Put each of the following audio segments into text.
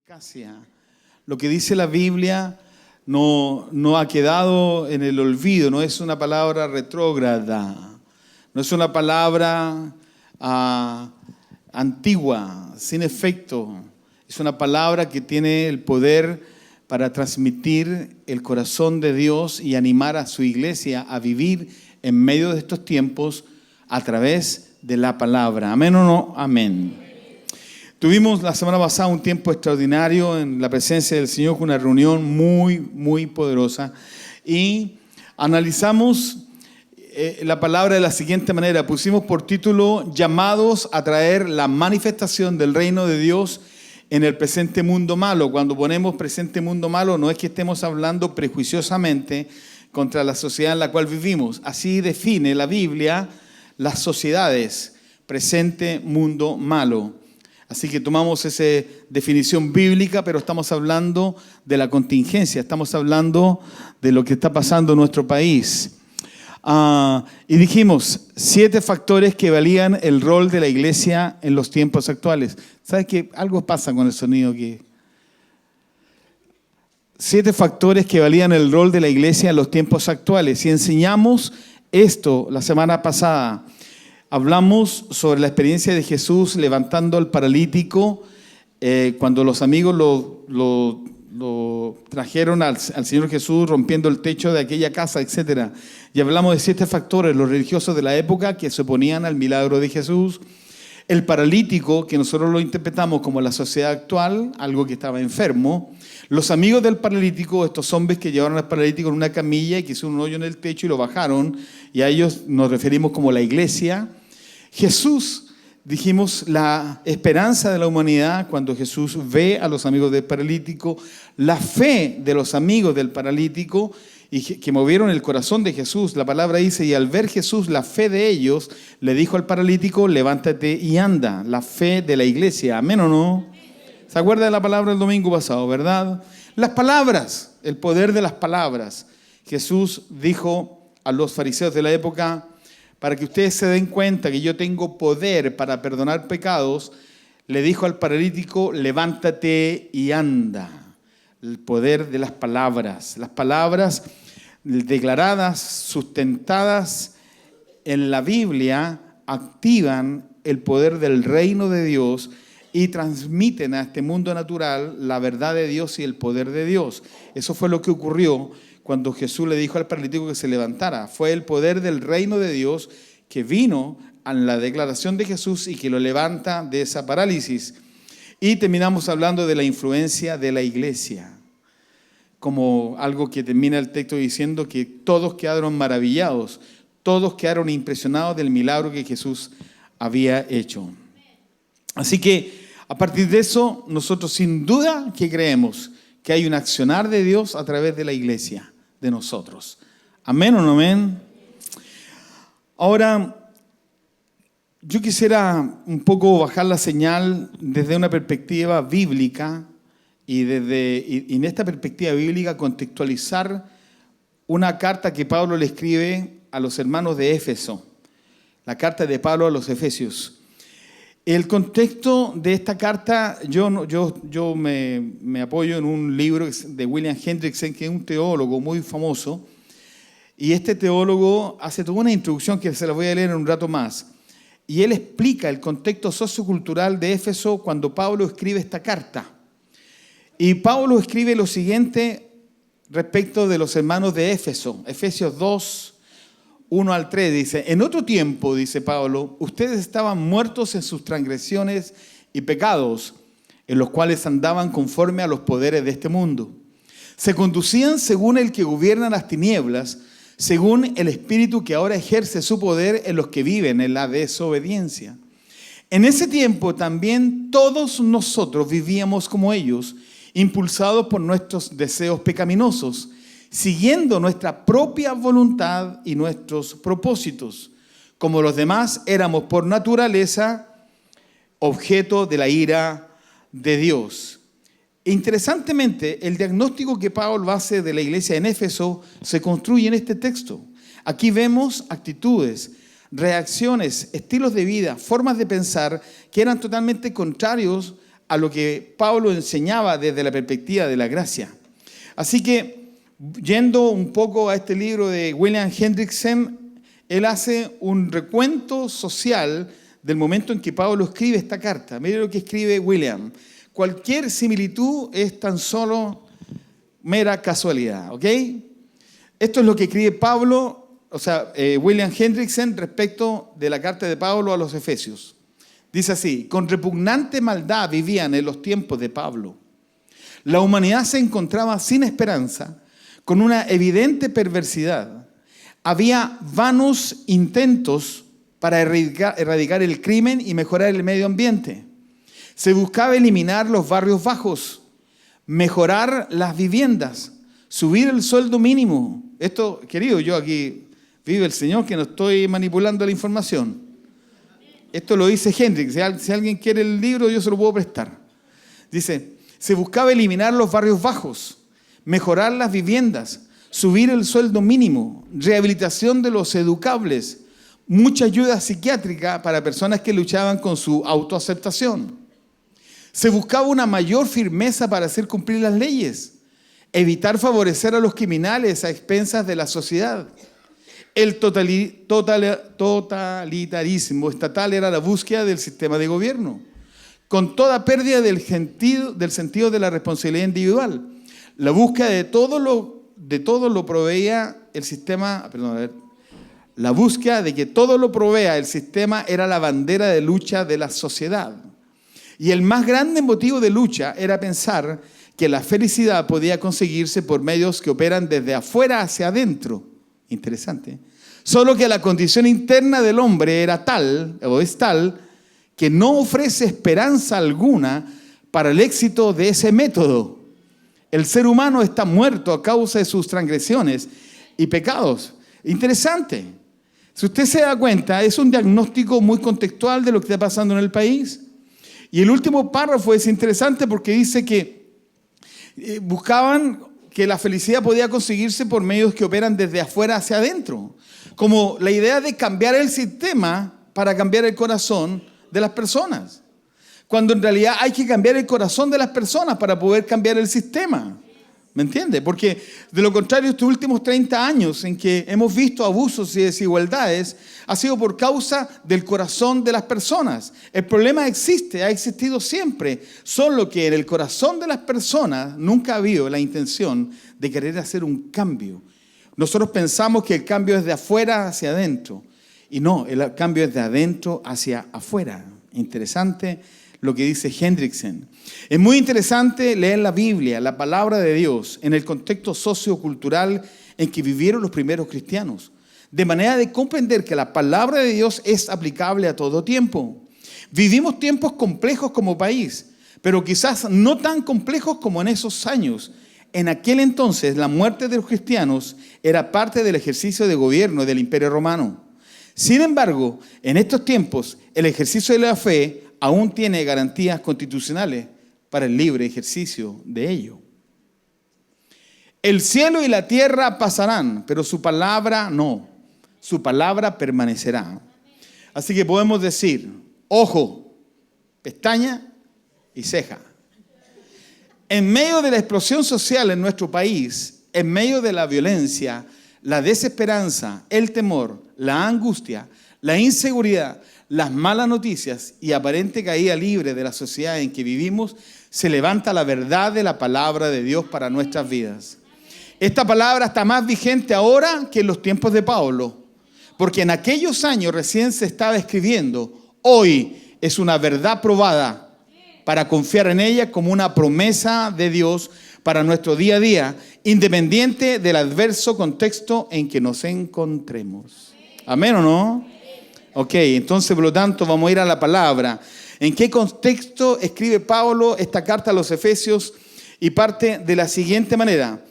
eficacia. Lo que dice la Biblia no ha quedado en el olvido, no es una palabra retrógrada, no es una palabra antigua, sin efecto. Es una palabra que tiene el poder para transmitir el corazón de Dios y animar a su iglesia a vivir en medio de estos tiempos a través de la palabra. ¿Amén o no? Amén. Tuvimos la semana pasada un tiempo extraordinario en la presencia del Señor, una reunión muy poderosa, y analizamos la palabra de la siguiente manera. Pusimos por título: llamados a traer la manifestación del reino de Dios en el presente mundo malo. Cuando ponemos presente mundo malo, no es que estemos hablando prejuiciosamente contra la sociedad en la cual vivimos. Así define la Biblia las sociedades: presente mundo malo. Así que tomamos esa definición bíblica, pero estamos hablando de la contingencia, estamos hablando de lo que está pasando en nuestro país. Y dijimos 7 factores que valían el rol de la iglesia en los tiempos actuales. ¿Sabes qué? Algo pasa con el sonido aquí. 7 factores que valían el rol de la iglesia en los tiempos actuales. Y enseñamos esto la semana pasada. Hablamos sobre la experiencia de Jesús levantando al paralítico cuando los amigos lo trajeron al Señor Jesús, rompiendo el techo de aquella casa, etc. Y hablamos de 7 factores: los religiosos de la época que se oponían al milagro de Jesús; el paralítico, que nosotros lo interpretamos como la sociedad actual, algo que estaba enfermo; los amigos del paralítico, estos hombres que llevaron al paralítico en una camilla y que hicieron un hoyo en el techo y lo bajaron, y a ellos nos referimos como la iglesia. Jesús, dijimos, la esperanza de la humanidad cuando Jesús ve a los amigos del paralítico, la fe de los amigos del paralítico y que movieron el corazón de Jesús. La palabra dice: y al ver Jesús la fe de ellos, le dijo al paralítico: levántate y anda. La fe de la iglesia. ¿Amén o no? ¿Se acuerda de la palabra del domingo pasado, verdad? Las palabras, el poder de las palabras. Jesús dijo a los fariseos de la época: para que ustedes se den cuenta que yo tengo poder para perdonar pecados, le dijo al paralítico: levántate y anda. El poder de las palabras declaradas, sustentadas en la Biblia, activan el poder del reino de Dios y transmiten a este mundo natural la verdad de Dios y el poder de Dios. Eso fue lo que ocurrió cuando Jesús le dijo al paralítico que se levantara. Fue el poder del reino de Dios que vino a la declaración de Jesús y que lo levanta de esa parálisis. Y terminamos hablando de la influencia de la iglesia, como algo que termina el texto diciendo que todos quedaron maravillados, todos quedaron impresionados del milagro que Jesús había hecho. Así que a partir de eso, nosotros sin duda que creemos que hay un accionar de Dios a través de la iglesia, de nosotros. ¿Amén o no amén? Ahora, yo quisiera un poco bajar la señal desde una perspectiva bíblica y en esta perspectiva bíblica contextualizar una carta que Pablo le escribe a los hermanos de Éfeso, la carta de Pablo a los Efesios. El contexto de esta carta, yo me apoyo en un libro de William Hendrickson, que es un teólogo muy famoso, y este teólogo hace toda una introducción que se la voy a leer en un rato más, y él explica el contexto sociocultural de Éfeso cuando Pablo escribe esta carta. Y Pablo escribe lo siguiente respecto de los hermanos de Éfeso, Efesios 2, 1 al 3, dice: en otro tiempo, dice Pablo, ustedes estaban muertos en sus transgresiones y pecados, en los cuales andaban conforme a los poderes de este mundo. Se conducían según el que gobierna las tinieblas, según el espíritu que ahora ejerce su poder en los que viven en la desobediencia. En ese tiempo también todos nosotros vivíamos como ellos, impulsados por nuestros deseos pecaminosos, siguiendo nuestra propia voluntad y nuestros propósitos. Como los demás, éramos por naturaleza objeto de la ira de Dios. Interesantemente, el diagnóstico que Pablo hace de la iglesia en Éfeso se construye en este texto. Aquí vemos actitudes, reacciones, estilos de vida, formas de pensar que eran totalmente contrarios a lo que Pablo enseñaba desde la perspectiva de la gracia. Así que, yendo un poco a este libro de William Hendriksen, él hace un recuento social del momento en que Pablo escribe esta carta. Mire lo que escribe William. Cualquier similitud es tan solo mera casualidad, ¿ok? Esto es lo que escribe Pablo, William Hendriksen respecto de la carta de Pablo a los Efesios. Dice así: con repugnante maldad vivían en los tiempos de Pablo. La humanidad se encontraba sin esperanza, con una evidente perversidad. Había vanos intentos para erradicar el crimen y mejorar el medio ambiente. Se buscaba eliminar los barrios bajos, mejorar las viviendas, subir el sueldo mínimo. Esto, querido, yo aquí vive el Señor, que no estoy manipulando la información. Esto lo dice Hendrik. Si alguien quiere el libro, yo se lo puedo prestar. Dice, se buscaba eliminar los barrios bajos, mejorar las viviendas, subir el sueldo mínimo, rehabilitación de los educables, mucha ayuda psiquiátrica para personas que luchaban con su autoaceptación. Se buscaba una mayor firmeza para hacer cumplir las leyes, evitar favorecer a los criminales a expensas de la sociedad. El totalitarismo estatal era la búsqueda del sistema de gobierno, con toda pérdida del sentido de la responsabilidad individual. La búsqueda de todo lo proveía el sistema, la búsqueda de que todo lo provea el sistema era la bandera de lucha de la sociedad. Y el más grande motivo de lucha era pensar que la felicidad podía conseguirse por medios que operan desde afuera hacia adentro. Interesante. Solo que la condición interna del hombre era tal, o es tal, que no ofrece esperanza alguna para el éxito de ese método. El ser humano está muerto a causa de sus transgresiones y pecados. Interesante. Si usted se da cuenta, es un diagnóstico muy contextual de lo que está pasando en el país. Y el último párrafo es interesante porque dice que buscaban que la felicidad podía conseguirse por medios que operan desde afuera hacia adentro. Como la idea de cambiar el sistema para cambiar el corazón de las personas. Cuando en realidad hay que cambiar el corazón de las personas para poder cambiar el sistema. ¿Me entiende? Porque de lo contrario, estos últimos 30 años en que hemos visto abusos y desigualdades ha sido por causa del corazón de las personas. El problema existe, ha existido siempre, solo que en el corazón de las personas nunca ha habido la intención de querer hacer un cambio. Nosotros pensamos que el cambio es de afuera hacia adentro y no, el cambio es de adentro hacia afuera. Interesante lo que dice Hendriksen. Es muy interesante leer la Biblia, la palabra de Dios, en el contexto sociocultural en que vivieron los primeros cristianos, de manera de comprender que la palabra de Dios es aplicable a todo tiempo. Vivimos tiempos complejos como país, pero quizás no tan complejos como en esos años. En aquel entonces, la muerte de los cristianos era parte del ejercicio de gobierno del Imperio Romano. Sin embargo, en estos tiempos, el ejercicio de la fe aún tiene garantías constitucionales para el libre ejercicio de ello. El cielo y la tierra pasarán, pero su palabra no. Su palabra permanecerá. Así que podemos decir, ojo, pestaña y ceja. En medio de la explosión social en nuestro país, en medio de la violencia, la desesperanza, el temor, la angustia, la inseguridad, las malas noticias y aparente caída libre de la sociedad en que vivimos, se levanta la verdad de la palabra de Dios para nuestras vidas. Esta palabra está más vigente ahora que en los tiempos de Pablo, porque en aquellos años recién se estaba escribiendo. Hoy es una verdad probada para confiar en ella como una promesa de Dios para nuestro día a día, independiente del adverso contexto en que nos encontremos. ¿Amén o no? Ok, entonces por lo tanto vamos a ir a la palabra. ¿En qué contexto escribe Pablo esta carta a los Efesios? Y parte de la siguiente manera.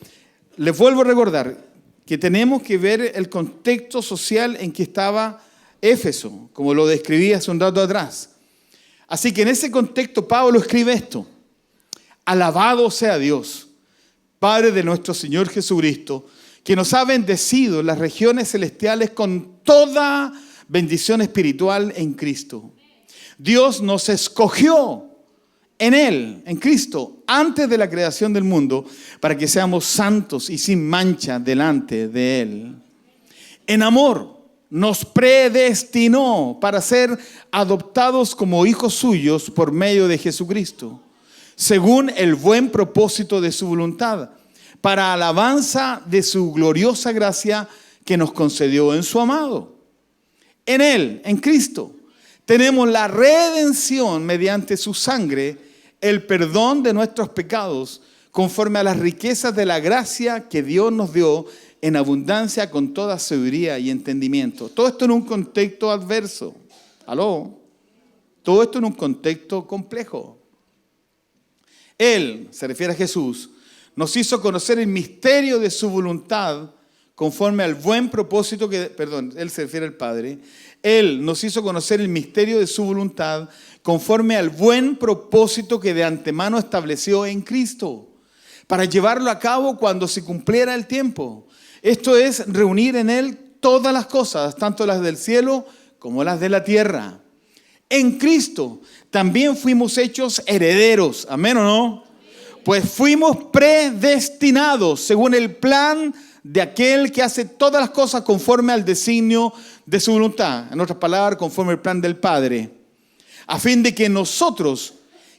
Les vuelvo a recordar que tenemos que ver el contexto social en que estaba Éfeso, como lo describí hace un rato atrás. Así que en ese contexto Pablo escribe esto: alabado sea Dios, Padre de nuestro Señor Jesucristo, que nos ha bendecido en las regiones celestiales con toda bendición espiritual en Cristo. Dios nos escogió en Él, en Cristo, antes de la creación del mundo, para que seamos santos y sin mancha delante de Él. En amor, nos predestinó para ser adoptados como hijos suyos por medio de Jesucristo, según el buen propósito de su voluntad, para alabanza de su gloriosa gracia que nos concedió en su amado. En Él, en Cristo, tenemos la redención mediante su sangre, el perdón de nuestros pecados, conforme a las riquezas de la gracia que Dios nos dio en abundancia con toda sabiduría y entendimiento. Todo esto en un contexto adverso. ¿Aló? Todo esto en un contexto complejo. Él, se refiere a Jesús, nos hizo conocer el misterio de su voluntad conforme al buen propósito que, él se refiere al Padre. Él nos hizo conocer el misterio de su voluntad conforme al buen propósito que de antemano estableció en Cristo, para llevarlo a cabo cuando se cumpliera el tiempo. Esto es reunir en Él todas las cosas, tanto las del cielo como las de la tierra. En Cristo también fuimos hechos herederos. ¿Amén o no? Pues fuimos predestinados según el plan de aquel que hace todas las cosas conforme al designio de su voluntad. En otras palabras, conforme al plan del Padre. A fin de que nosotros,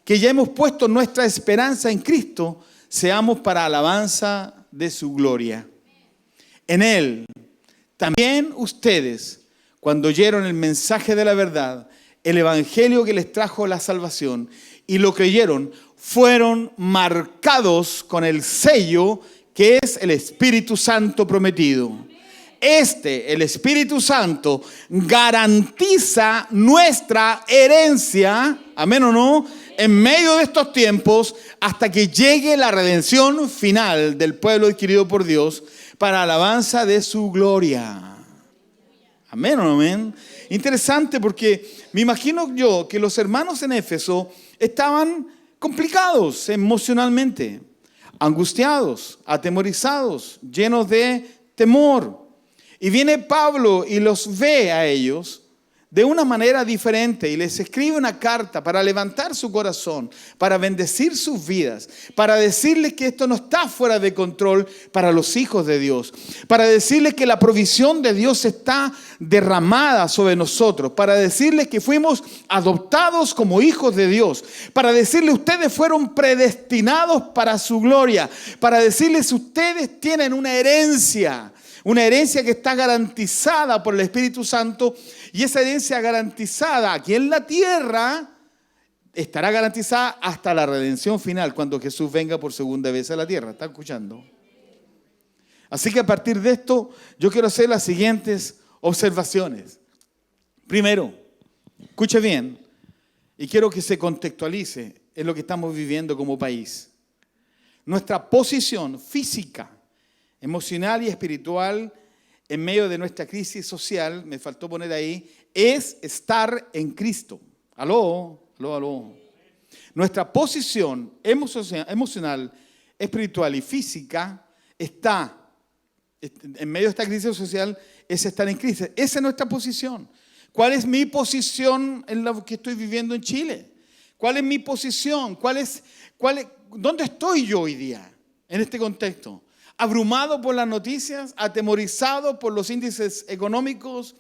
que ya hemos puesto nuestra esperanza en Cristo, seamos para alabanza de su gloria. En Él, también ustedes, cuando oyeron el mensaje de la verdad, el evangelio que les trajo la salvación, y lo creyeron, fueron marcados con el sello que es el Espíritu Santo prometido. El Espíritu Santo, garantiza nuestra herencia, amén o no, en medio de estos tiempos, hasta que llegue la redención final del pueblo adquirido por Dios, para alabanza de su gloria. Amén o no amén. Interesante, porque me imagino yo que los hermanos en Éfeso estaban complicados emocionalmente, angustiados, atemorizados, llenos de temor. Y viene Pablo y los ve a ellos de una manera diferente y les escribe una carta para levantar su corazón, para bendecir sus vidas, para decirles que esto no está fuera de control para los hijos de Dios, para decirles que la provisión de Dios está derramada sobre nosotros, para decirles que fuimos adoptados como hijos de Dios, para decirles ustedes fueron predestinados para su gloria, para decirles ustedes tienen una herencia que está garantizada por el Espíritu Santo, y esa herencia garantizada aquí en la tierra estará garantizada hasta la redención final, cuando Jesús venga por segunda vez a la tierra. ¿Está escuchando? Así que a partir de esto yo quiero hacer las siguientes observaciones. Primero, escuche bien, y quiero que se contextualice en lo que estamos viviendo como país. Nuestra posición física, emocional y espiritual en medio de nuestra crisis social, me faltó poner ahí, es estar en Cristo. Aló. Nuestra posición emocional, espiritual y física está en medio de esta crisis social, es estar en Cristo. Esa es nuestra posición. ¿Cuál es mi posición en lo que estoy viviendo en Chile? ¿Cuál es mi posición? ¿Dónde estoy yo hoy día en este contexto? Abrumado por las noticias, atemorizado por los índices económicos,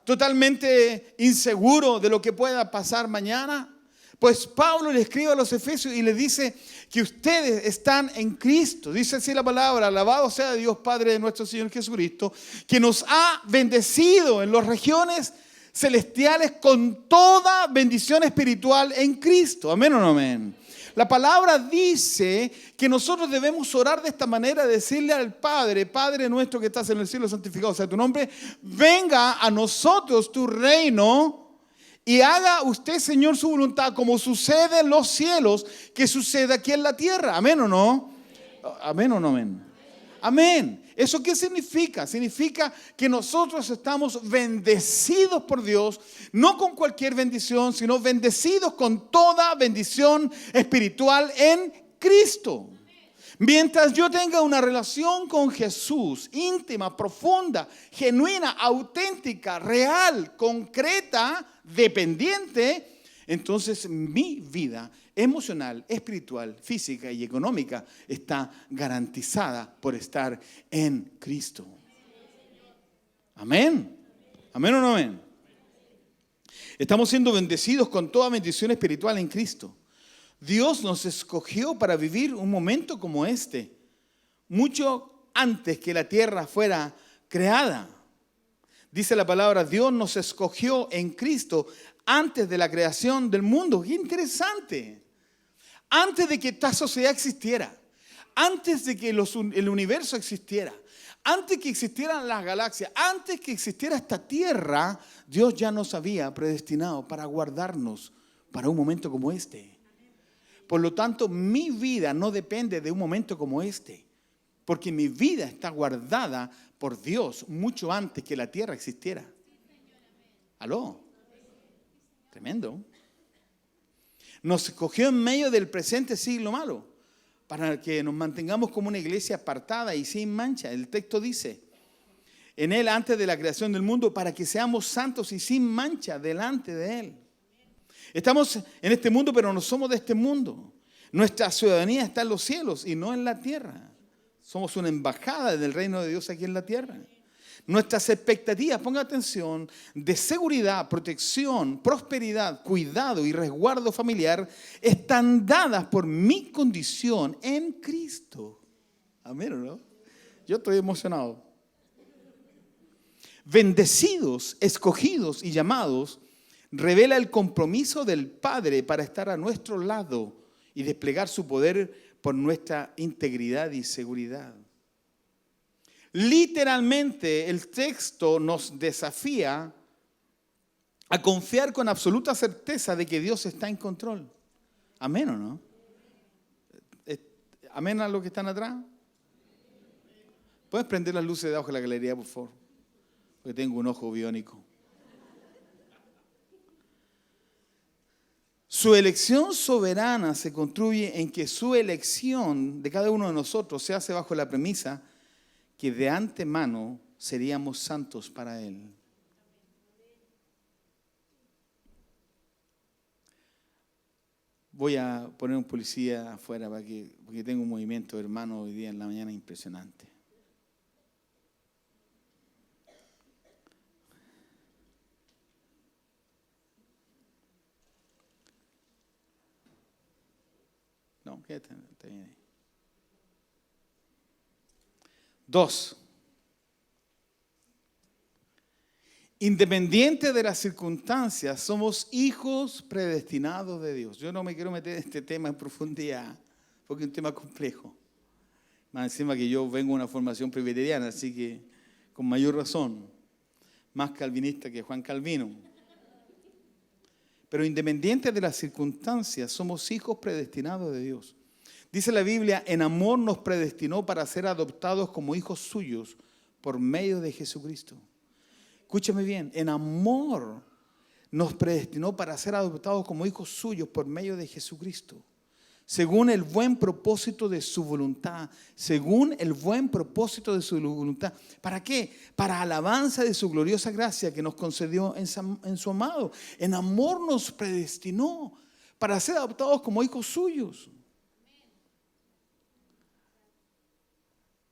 totalmente inseguro de lo que pueda pasar mañana. Pues Pablo le escribe a los Efesios y les dice que ustedes están en Cristo. Dice así la palabra: alabado sea Dios Padre de nuestro Señor Jesucristo, que nos ha bendecido en las regiones celestiales con toda bendición espiritual en Cristo. ¿Amén o no amén? La palabra dice que nosotros debemos orar de esta manera, decirle al Padre: Padre nuestro que estás en el cielo, santificado sea tu nombre, venga a nosotros tu reino y haga usted, Señor, su voluntad, como sucede en los cielos, que sucede aquí en la tierra. ¿Amén o no? ¿Amén o no amén? Amén. ¿Eso qué significa? Significa que nosotros estamos bendecidos por Dios, no con cualquier bendición, sino bendecidos con toda bendición espiritual en Cristo. Mientras yo tenga una relación con Jesús, íntima, profunda, genuina, auténtica, real, concreta, dependiente, entonces mi vida emocional, espiritual, física y económica está garantizada por estar en Cristo. Amén. ¿Amén o no amén? Estamos siendo bendecidos con toda bendición espiritual en Cristo. Dios nos escogió para vivir un momento como este, mucho antes que la tierra fuera creada. Dice la palabra, Dios nos escogió en Cristo antes de la creación del mundo. ¡Qué interesante! Antes de que esta sociedad existiera, antes de que el universo existiera, antes que existieran las galaxias, antes que existiera esta tierra, Dios ya nos había predestinado para guardarnos para un momento como este. Por lo tanto, mi vida no depende de un momento como este, porque mi vida está guardada por Dios mucho antes que la tierra existiera. ¿Aló? Tremendo. Nos escogió en medio del presente siglo malo, para que nos mantengamos como una iglesia apartada y sin mancha. El texto dice, en Él antes de la creación del mundo, para que seamos santos y sin mancha delante de Él. Estamos en este mundo, pero no somos de este mundo. Nuestra ciudadanía está en los cielos y no en la tierra. Somos una embajada del reino de Dios aquí en la tierra. Nuestras expectativas, ponga atención, de seguridad, protección, prosperidad, cuidado y resguardo familiar están dadas por mi condición en Cristo. Amén, ¿o no? Yo estoy emocionado. Bendecidos, escogidos y llamados revela el compromiso del Padre para estar a nuestro lado y desplegar su poder por nuestra integridad y seguridad. Literalmente el texto nos desafía a confiar con absoluta certeza de que Dios está en control. ¿Amén o no? ¿Amén a los que están atrás? ¿Puedes prender las luces de abajo de la galería, por favor? Porque tengo un ojo biónico. Su elección soberana se construye en que su elección de cada uno de nosotros se hace bajo la premisa que de antemano seríamos santos para Él. Voy a poner un policía afuera porque tengo un movimiento de hermano hoy día en la mañana impresionante. No, quédate bien ahí. 2. Independiente de las circunstancias, somos hijos predestinados de Dios. Yo no me quiero meter en este tema en profundidad, porque es un tema complejo. Más encima que yo vengo de una formación presbiteriana, así que con mayor razón, más calvinista que Juan Calvino. Pero independiente de las circunstancias, somos hijos predestinados de Dios. Dice la Biblia, en amor nos predestinó para ser adoptados como hijos suyos por medio de Jesucristo. Escúchame bien, en amor nos predestinó para ser adoptados como hijos suyos por medio de Jesucristo. Según el buen propósito de su voluntad. Según el buen propósito de su voluntad. ¿Para qué? Para alabanza de su gloriosa gracia que nos concedió en su amado. En amor nos predestinó para ser adoptados como hijos suyos.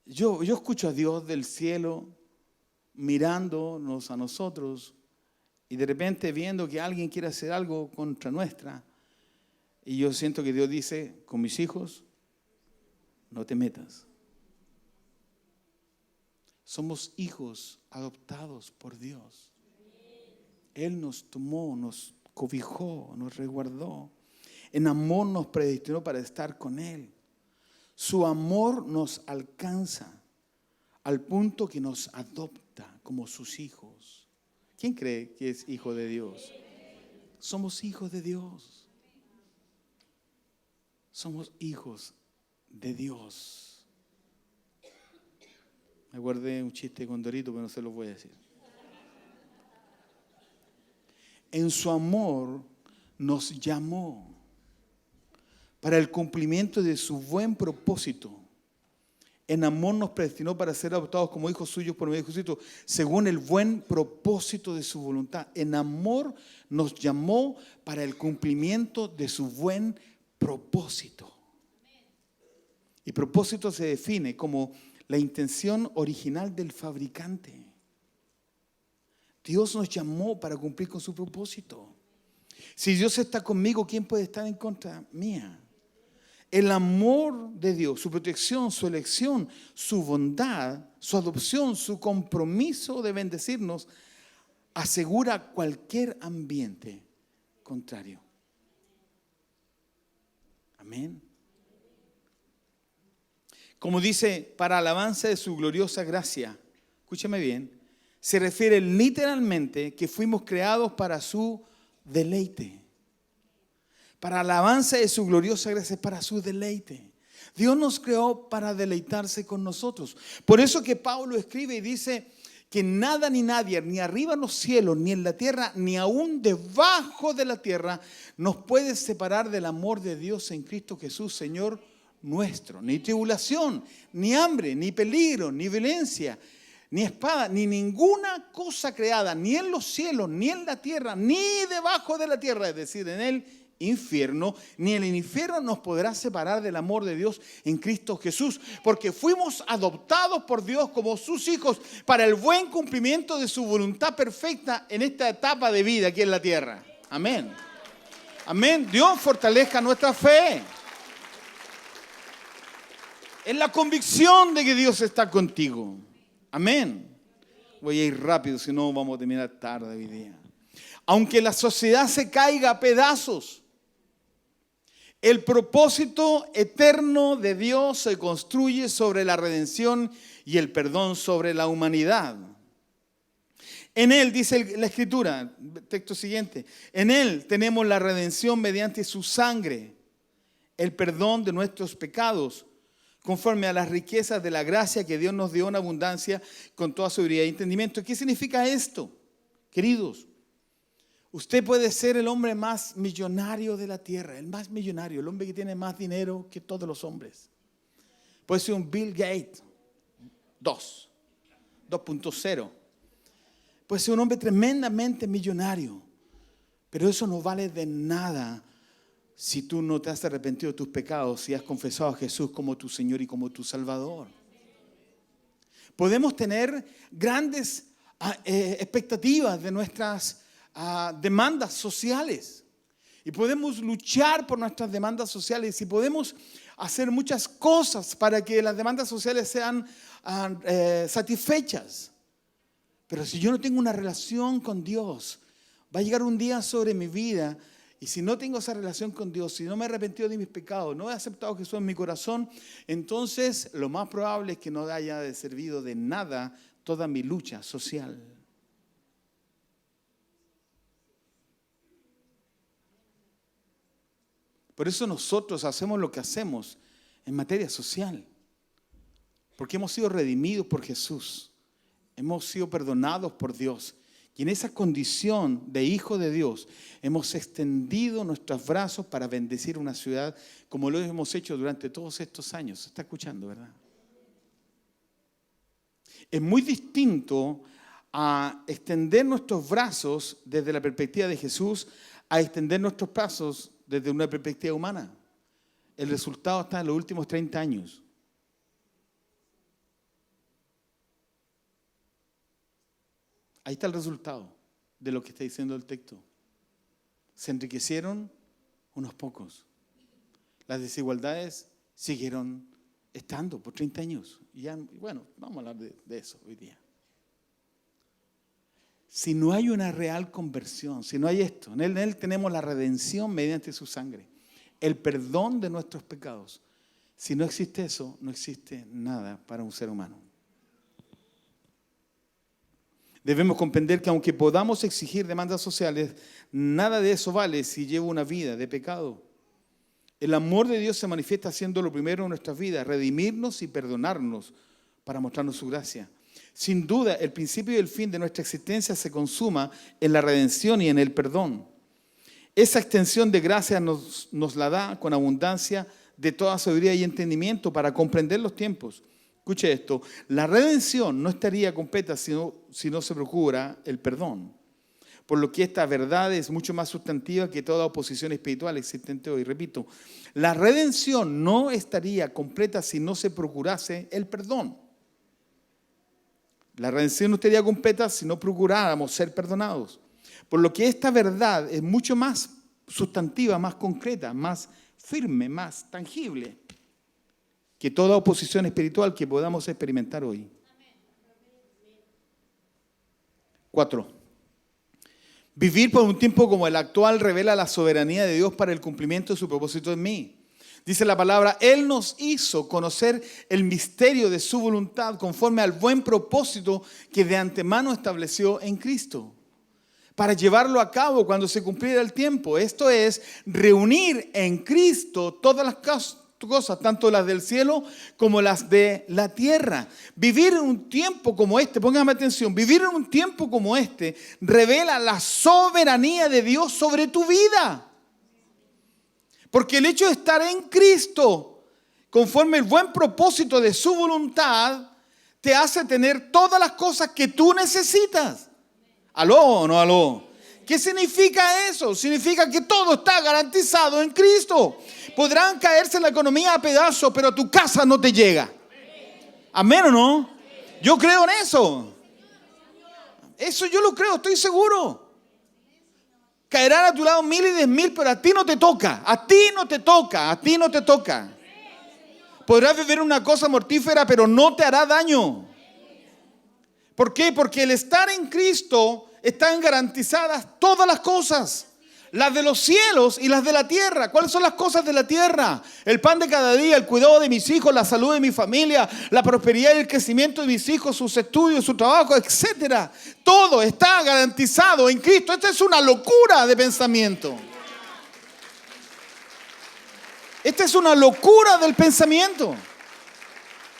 Yo escucho a Dios del cielo mirándonos a nosotros y de repente viendo que alguien quiere hacer algo contra nuestra. Y yo siento que Dios dice, con mis hijos, no te metas. Somos hijos adoptados por Dios. Él nos tomó, nos cobijó, nos resguardó. En amor nos predestinó para estar con Él. Su amor nos alcanza al punto que nos adopta como sus hijos. ¿Quién cree que es hijo de Dios? Somos hijos de Dios. Somos hijos de Dios. Me guardé un chiste con Dorito, pero no se lo voy a decir. En su amor nos llamó para el cumplimiento de su buen propósito. En amor nos predestinó para ser adoptados como hijos suyos por medio de Jesucristo, según el buen propósito de su voluntad. En amor nos llamó para el cumplimiento de su buen propósito. Y propósito se define como la intención original del fabricante. Dios nos llamó para cumplir con su propósito. Si Dios está conmigo, ¿quién puede estar en contra mía? El amor de Dios, su protección, su elección, su bondad, su adopción, su compromiso de bendecirnos, asegura cualquier ambiente contrario. Amén. Como dice, para alabanza de su gloriosa gracia, escúchame bien, se refiere literalmente que fuimos creados para su deleite. Para alabanza de su gloriosa gracia, para su deleite. Dios nos creó para deleitarse con nosotros. Por eso que Pablo escribe y dice que nada ni nadie, ni arriba en los cielos, ni en la tierra, ni aún debajo de la tierra, nos puede separar del amor de Dios en Cristo Jesús, Señor nuestro. Ni tribulación, ni hambre, ni peligro, ni violencia, ni espada, ni ninguna cosa creada, ni en los cielos, ni en la tierra, ni debajo de la tierra, es decir, en el infierno, ni el infierno nos podrá separar del amor de Dios en Cristo Jesús, porque fuimos adoptados por Dios como sus hijos para el buen cumplimiento de su voluntad perfecta en esta etapa de vida aquí en la tierra. Amén. Amén. Dios fortalezca nuestra fe. Es la convicción de que Dios está contigo. Amén. Voy a ir rápido, si no vamos a terminar tarde hoy día. Aunque la sociedad se caiga a pedazos, el propósito eterno de Dios se construye sobre la redención y el perdón sobre la humanidad. En Él, dice la Escritura, texto siguiente, en Él tenemos la redención mediante su sangre, el perdón de nuestros pecados, conforme a las riquezas de la gracia que Dios nos dio en abundancia con toda sabiduría y entendimiento. ¿Qué significa esto, queridos? Usted puede ser el hombre más millonario de la tierra, el más millonario, el hombre que tiene más dinero que todos los hombres. Puede ser un Bill Gates 2.0. Puede ser un hombre tremendamente millonario, pero eso no vale de nada si tú no te has arrepentido de tus pecados, si has confesado a Jesús como tu Señor y como tu Salvador. Podemos tener grandes expectativas de nuestras demandas sociales y podemos luchar por nuestras demandas sociales y podemos hacer muchas cosas para que las demandas sociales sean satisfechas. Pero si yo no tengo una relación con Dios, va a llegar un día sobre mi vida y si no tengo esa relación con Dios, si no me he arrepentido de mis pecados, no he aceptado a Jesús en mi corazón, entonces lo más probable es que no haya servido de nada toda mi lucha social. Por eso nosotros hacemos lo que hacemos en materia social. Porque hemos sido redimidos por Jesús. Hemos sido perdonados por Dios. Y en esa condición de hijo de Dios, hemos extendido nuestros brazos para bendecir una ciudad como lo hemos hecho durante todos estos años. ¿Se está escuchando, verdad? Es muy distinto a extender nuestros brazos desde la perspectiva de Jesús a extender nuestros brazos desde una perspectiva humana. El resultado está en los últimos 30 años. Ahí está el resultado de lo que está diciendo el texto. Se enriquecieron unos pocos. Las desigualdades siguieron estando por 30 años. Y ya, bueno, vamos a hablar de eso hoy día. Si no hay una real conversión, si no hay esto, en él tenemos la redención mediante su sangre, el perdón de nuestros pecados. Si no existe eso, no existe nada para un ser humano. Debemos comprender que aunque podamos exigir demandas sociales, nada de eso vale si llevo una vida de pecado. El amor de Dios se manifiesta haciendo lo primero en nuestras vidas, redimirnos y perdonarnos para mostrarnos su gracia. Sin duda, el principio y el fin de nuestra existencia se consuma en la redención y en el perdón. Esa extensión de gracia nos la da con abundancia de toda sabiduría y entendimiento para comprender los tiempos Escuche esto, la redención no estaría completa si no se procura el perdón. Por lo que esta verdad es mucho más sustantiva que toda oposición espiritual existente hoy. Repito, la redención no estaría completa si no se procurase el perdón. La redención no estaría completa si no procuráramos ser perdonados. Por lo que esta verdad es mucho más sustantiva, más concreta, más firme, más tangible que toda oposición espiritual que podamos experimentar hoy. 4. Vivir por un tiempo como el actual revela la soberanía de Dios para el cumplimiento de su propósito en mí. Dice la palabra, Él nos hizo conocer el misterio de su voluntad conforme al buen propósito que de antemano estableció en Cristo, para llevarlo a cabo cuando se cumpliera el tiempo. Esto es, reunir en Cristo todas las cosas, tanto las del cielo como las de la tierra. Vivir en un tiempo como este, póngame atención, vivir en un tiempo como este revela la soberanía de Dios sobre tu vida. Porque el hecho de estar en Cristo, conforme el buen propósito de su voluntad, te hace tener todas las cosas que tú necesitas. ¿Aló o no aló? ¿Qué significa eso? Significa que todo está garantizado en Cristo. Podrán caerse la economía a pedazos, pero a tu casa no te llega. ¿Amén o no? Yo creo en eso. Eso yo lo creo, estoy seguro. Caerán a tu lado 1000 y 10.000, pero a ti no te toca. A ti no te toca, a ti no te toca. Podrás vivir una cosa mortífera, pero no te hará daño. ¿Por qué? Porque el estar en Cristo están garantizadas todas las cosas. Las de los cielos y las de la tierra. ¿Cuáles son las cosas de la tierra? El pan de cada día, el cuidado de mis hijos, la salud de mi familia, la prosperidad y el crecimiento de mis hijos, sus estudios, su trabajo, etc. Todo está garantizado en Cristo. Esta es una locura de pensamiento. Esta es una locura del pensamiento.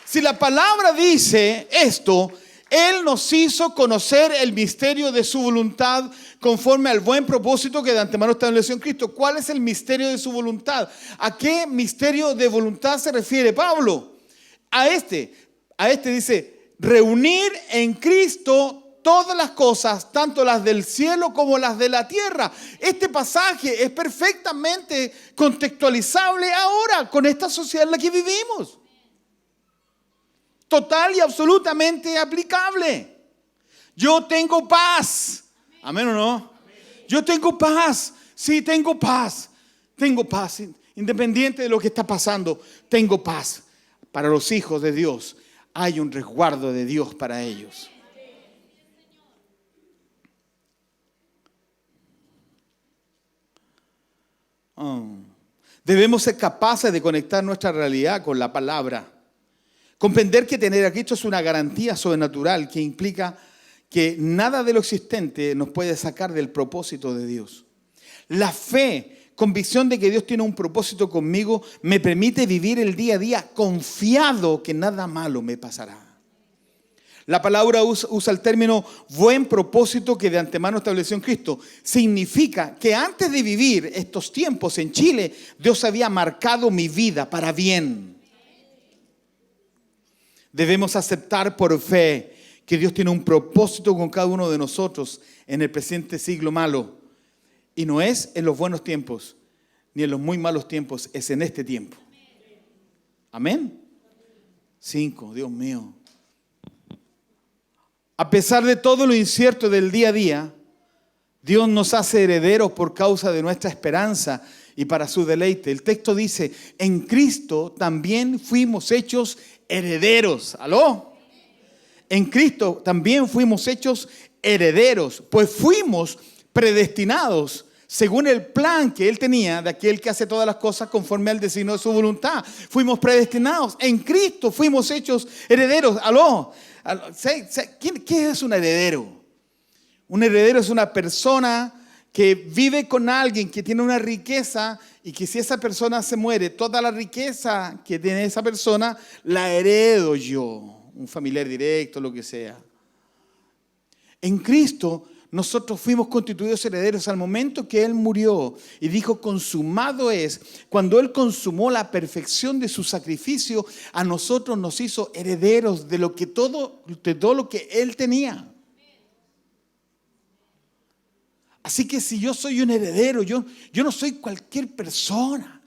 Si la palabra dice esto, Él nos hizo conocer el misterio de su voluntad conforme al buen propósito que de antemano estableció en Cristo. ¿Cuál es el misterio de su voluntad? ¿A qué misterio de voluntad se refiere Pablo? A este dice, reunir en Cristo todas las cosas, tanto las del cielo como las de la tierra. Este pasaje es perfectamente contextualizable ahora con esta sociedad en la que vivimos. Total y absolutamente aplicable. Yo tengo paz. ¿Amén o no? Yo tengo paz. Sí, tengo paz. Tengo paz. Independiente de lo que está pasando, tengo paz. Para los hijos de Dios hay un resguardo de Dios para ellos. Debemos ser capaces de conectar nuestra realidad con la palabra. Comprender que tener a Cristo es una garantía sobrenatural que implica que nada de lo existente nos puede sacar del propósito de Dios. La fe, convicción de que Dios tiene un propósito conmigo, me permite vivir el día a día confiado que nada malo me pasará. La palabra usa el término buen propósito que de antemano estableció en Cristo. Significa que antes de vivir estos tiempos en Chile, Dios había marcado mi vida para bien. Debemos aceptar por fe que Dios tiene un propósito con cada uno de nosotros en el presente siglo malo. Y no es en los buenos tiempos, ni en los muy malos tiempos, es en este tiempo. Amén. 5, Dios mío. A pesar de todo lo incierto del día a día, Dios nos hace herederos por causa de nuestra esperanza y para su deleite. El texto dice, en Cristo también fuimos hechos herederos. ¿Aló? En Cristo también fuimos hechos herederos, pues fuimos predestinados según el plan que Él tenía de aquel que hace todas las cosas conforme al designio de su voluntad. Fuimos predestinados. En Cristo fuimos hechos herederos. ¿Aló? ¿Qué es un heredero? Un heredero es una persona que vive con alguien que tiene una riqueza y que si esa persona se muere, toda la riqueza que tiene esa persona la heredo yo. Un familiar directo, lo que sea. En Cristo nosotros fuimos constituidos herederos al momento que Él murió y dijo, consumado es. Cuando Él consumó la perfección de su sacrificio, a nosotros nos hizo herederos de todo lo que Él tenía. Así que si yo soy un heredero, yo no soy cualquier persona.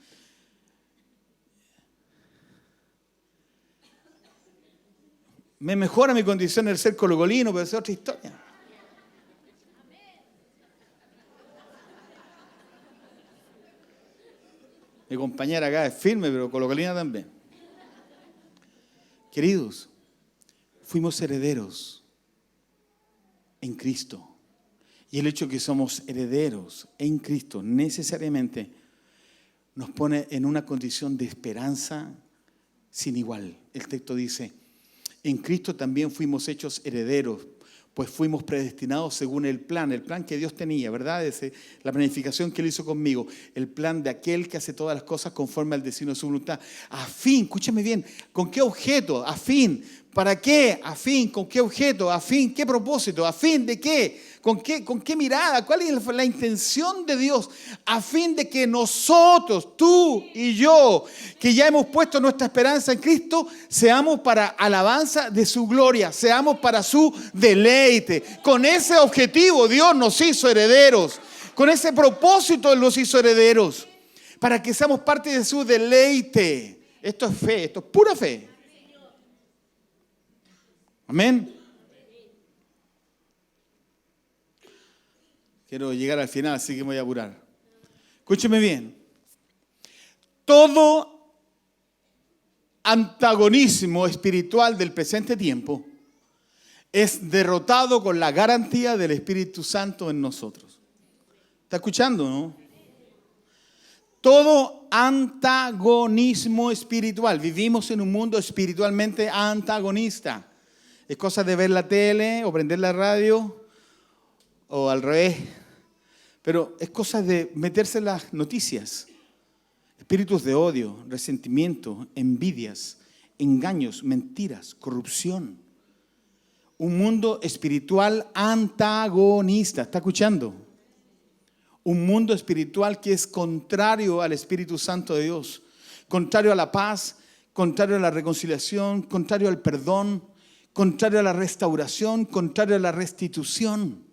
Me mejora mi condición el ser colocolino, pero esa es otra historia. Mi compañera acá es firme, pero colocolina también. Queridos, fuimos herederos en Cristo. Y el hecho de que somos herederos en Cristo necesariamente nos pone en una condición de esperanza sin igual. El texto dice, en Cristo también fuimos hechos herederos, pues fuimos predestinados según el plan que Dios tenía, ¿verdad? La planificación que Él hizo conmigo, el plan de aquel que hace todas las cosas conforme al destino de su voluntad. A fin, escúchame bien, ¿con qué objeto? A fin, ¿para qué? A fin, ¿con qué objeto? A fin, ¿qué propósito? A fin de qué? ¿Con qué mirada? ¿Cuál es la intención de Dios? A fin de que nosotros, tú y yo, que ya hemos puesto nuestra esperanza en Cristo, seamos para alabanza de su gloria, seamos para su deleite. Con ese objetivo Dios nos hizo herederos. Con ese propósito Él nos hizo herederos. Para que seamos parte de su deleite. Esto es fe, esto es pura fe. Amén. Quiero llegar al final, así que me voy a apurar. Escúcheme bien. Todo antagonismo espiritual del presente tiempo es derrotado con la garantía del Espíritu Santo en nosotros. ¿Está escuchando, no? Todo antagonismo espiritual. Vivimos en un mundo espiritualmente antagonista. Es cosa de ver la tele o prender la radio o al revés. Pero es cosa de meterse en las noticias. Espíritus de odio, resentimiento, envidias, engaños, mentiras, corrupción. Un mundo espiritual antagonista. ¿Está escuchando? Un mundo espiritual que es contrario al Espíritu Santo de Dios. Contrario a la paz, contrario a la reconciliación, contrario al perdón, contrario a la restauración, contrario a la restitución.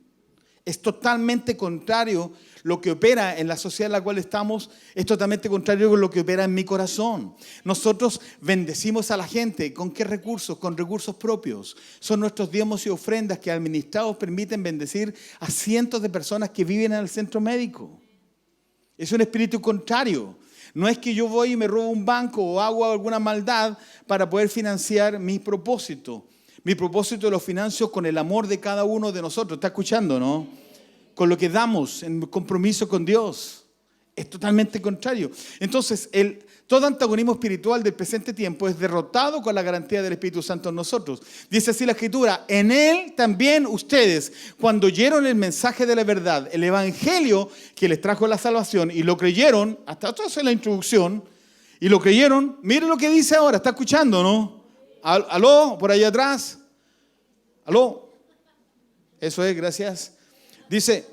Es totalmente contrario lo que opera en la sociedad en la cual estamos, es totalmente contrario con lo que opera en mi corazón. Nosotros bendecimos a la gente. ¿Con qué recursos? Con recursos propios. Son nuestros diezmos y ofrendas que administrados permiten bendecir a cientos de personas que viven en el centro médico. Es un espíritu contrario. No es que yo voy y me robo un banco o hago alguna maldad para poder financiar mi propósito. Mi propósito lo financio con el amor de cada uno de nosotros. ¿Está escuchando, no? Con lo que damos en compromiso con Dios. Es totalmente contrario. Entonces, todo antagonismo espiritual del presente tiempo es derrotado con la garantía del Espíritu Santo en nosotros. Dice así la Escritura, en Él también ustedes, cuando oyeron el mensaje de la verdad, el Evangelio que les trajo la salvación y lo creyeron, hasta esto es la introducción, y lo creyeron, miren lo que dice ahora, ¿está escuchando, no? ¿Aló? ¿Por allá atrás? ¿Aló? Eso es, gracias. Dice,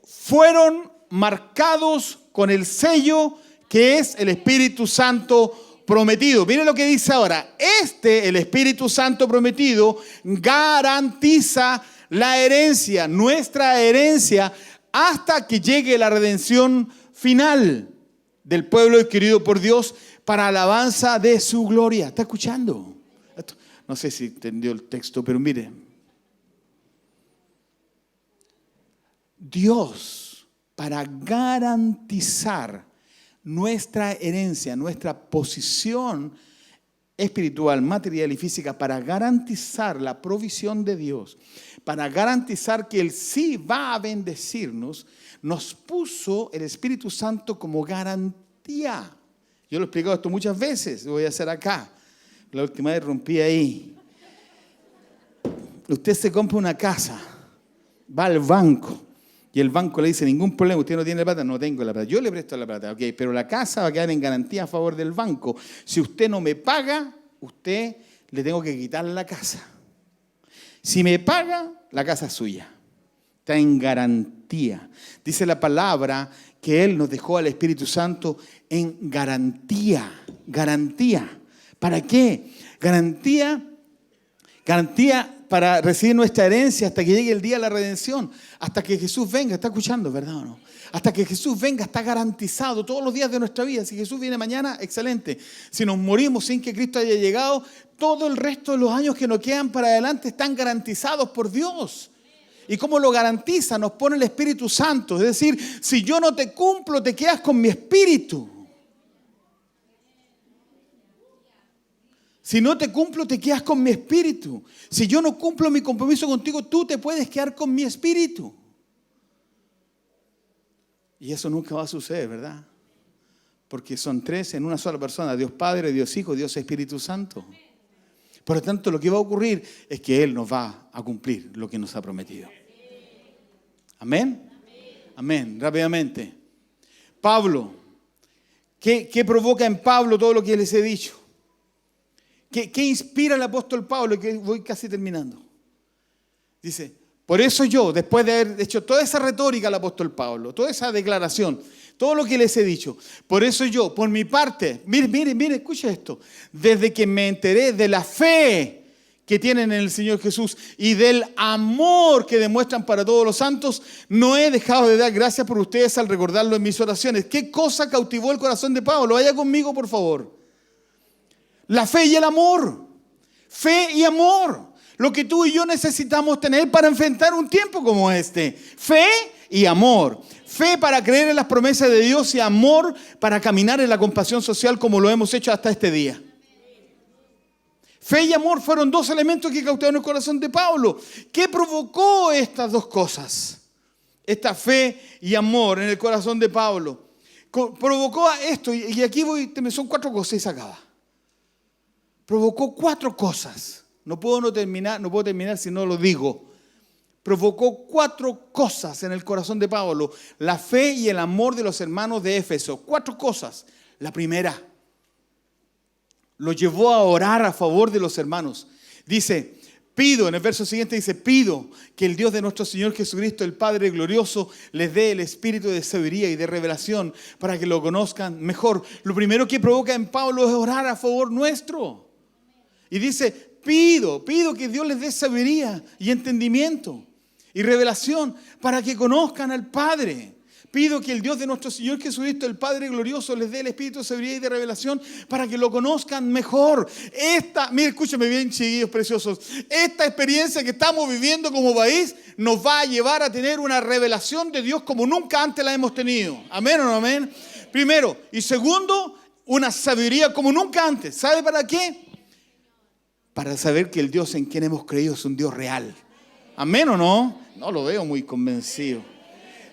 fueron marcados con el sello que es el Espíritu Santo prometido. Miren lo que dice ahora. El Espíritu Santo prometido, garantiza la herencia, nuestra herencia, hasta que llegue la redención final del pueblo adquirido por Dios para alabanza de su gloria. ¿Está escuchando? No sé si entendió el texto, pero mire. Dios, para garantizar nuestra herencia, nuestra posición espiritual, material y física, para garantizar la provisión de Dios, para garantizar que Él sí va a bendecirnos, nos puso el Espíritu Santo como garantía. Yo lo he explicado esto muchas veces, lo voy a hacer acá. La última vez rompí ahí. Usted se compra una casa, va al banco y el banco le dice, ningún problema, usted no tiene la plata, no tengo la plata. Yo le presto la plata, ok, pero la casa va a quedar en garantía a favor del banco. Si usted no me paga, usted le tengo que quitar la casa. Si me paga, la casa es suya. Está en garantía. Dice la palabra que Él nos dejó al Espíritu Santo en garantía. Garantía. ¿Para qué? Garantía para recibir nuestra herencia hasta que llegue el día de la redención. Hasta que Jesús venga. ¿Está escuchando, verdad o no? Hasta que Jesús venga está garantizado todos los días de nuestra vida. Si Jesús viene mañana, excelente. Si nos morimos sin que Cristo haya llegado, todo el resto de los años que nos quedan para adelante están garantizados por Dios. ¿Y cómo lo garantiza? Nos pone el Espíritu Santo. Es decir, si yo no te cumplo, te quedas con mi Espíritu. Si no te cumplo, te quedas con mi Espíritu. Si yo no cumplo mi compromiso contigo, tú te puedes quedar con mi Espíritu. Y eso nunca va a suceder, ¿verdad? Porque son tres en una sola persona. Dios Padre, Dios Hijo, Dios Espíritu Santo. Por lo tanto, lo que va a ocurrir es que Él nos va a cumplir lo que nos ha prometido. ¿Amén? Amén. Rápidamente. Pablo. ¿Qué provoca en Pablo todo lo que les he dicho? ¿Qué inspira al apóstol Pablo? Que voy casi terminando. Dice, por eso yo, después de haber hecho toda esa retórica al apóstol Pablo, toda esa declaración, todo lo que les he dicho, por eso yo, por mi parte, mire, escucha esto, desde que me enteré de la fe que tienen en el Señor Jesús y del amor que demuestran para todos los santos, no he dejado de dar gracias por ustedes al recordarlo en mis oraciones. ¿Qué cosa cautivó el corazón de Pablo? Vaya conmigo, por favor. La fe y el amor. Fe y amor. Lo que tú y yo necesitamos tener para enfrentar un tiempo como este. Fe y amor. Fe para creer en las promesas de Dios y amor para caminar en la compasión social como lo hemos hecho hasta este día. Fe y amor fueron dos elementos que cautivaron el corazón de Pablo. ¿Qué provocó estas dos cosas? Esta fe y amor en el corazón de Pablo. Provocó esto, y aquí son 4 cosas y se acaba. Provocó 4 cosas. No puedo terminar si no lo digo. Provocó 4 cosas en el corazón de Pablo. La fe y el amor de los hermanos de Éfeso. 4 cosas. La primera, lo llevó a orar a favor de los hermanos. Dice, pido, en el verso siguiente dice, pido que el Dios de nuestro Señor Jesucristo, el Padre glorioso, les dé el espíritu de sabiduría y de revelación para que lo conozcan mejor. Lo primero que provoca en Pablo es orar a favor nuestro. Y dice, pido que Dios les dé sabiduría y entendimiento y revelación para que conozcan al Padre. Pido que el Dios de nuestro Señor Jesucristo, el Padre glorioso, les dé el espíritu de sabiduría y de revelación para que lo conozcan mejor. Mire, escúchame bien, chiquillos preciosos. Esta experiencia que estamos viviendo como país nos va a llevar a tener una revelación de Dios como nunca antes la hemos tenido. ¿Amén o no amén? Primero. Y segundo, una sabiduría como nunca antes. ¿Sabe para qué? Para saber que el Dios en quien hemos creído es un Dios real. ¿Amén o no? No lo veo muy convencido.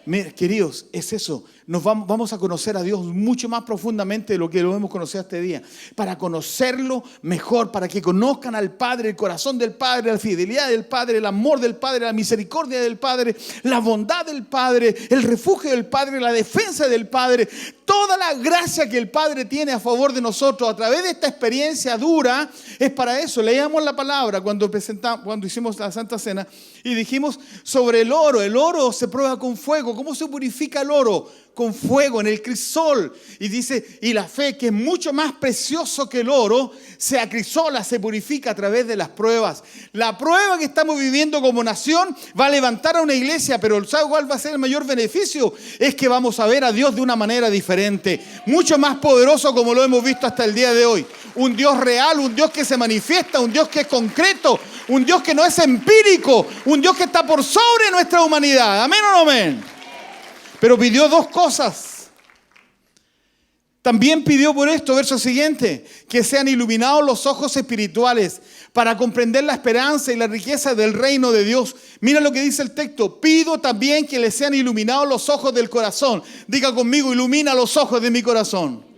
Mira, queridos, es eso. Vamos a conocer a Dios mucho más profundamente de lo que lo hemos conocido este día. Para conocerlo mejor, para que conozcan al Padre, el corazón del Padre, la fidelidad del Padre, el amor del Padre, la misericordia del Padre, la bondad del Padre, el refugio del Padre, la defensa del Padre. Toda la gracia que el Padre tiene a favor de nosotros a través de esta experiencia dura es para eso. Leíamos la palabra cuando hicimos la Santa Cena y dijimos sobre el oro. El oro se prueba con fuego. ¿Cómo se purifica el oro? Con fuego, en el crisol. Y dice, y la fe, que es mucho más precioso que el oro, se acrisola, se purifica a través de las pruebas. La prueba que estamos viviendo como nación va a levantar a una iglesia, pero ¿sabe cuál va a ser el mayor beneficio? Es que vamos a ver a Dios de una manera diferente, mucho más poderoso como lo hemos visto hasta el día de hoy. Un Dios real, un Dios que se manifiesta, un Dios que es concreto, un Dios que no es empírico, un Dios que está por sobre nuestra humanidad. ¿Amén o no amén? Pero pidió 2 cosas. También pidió por esto, verso siguiente, que sean iluminados los ojos espirituales para comprender la esperanza y la riqueza del reino de Dios. Mira lo que dice el texto. Pido también que les sean iluminados los ojos del corazón. Diga conmigo, ilumina los ojos de mi corazón.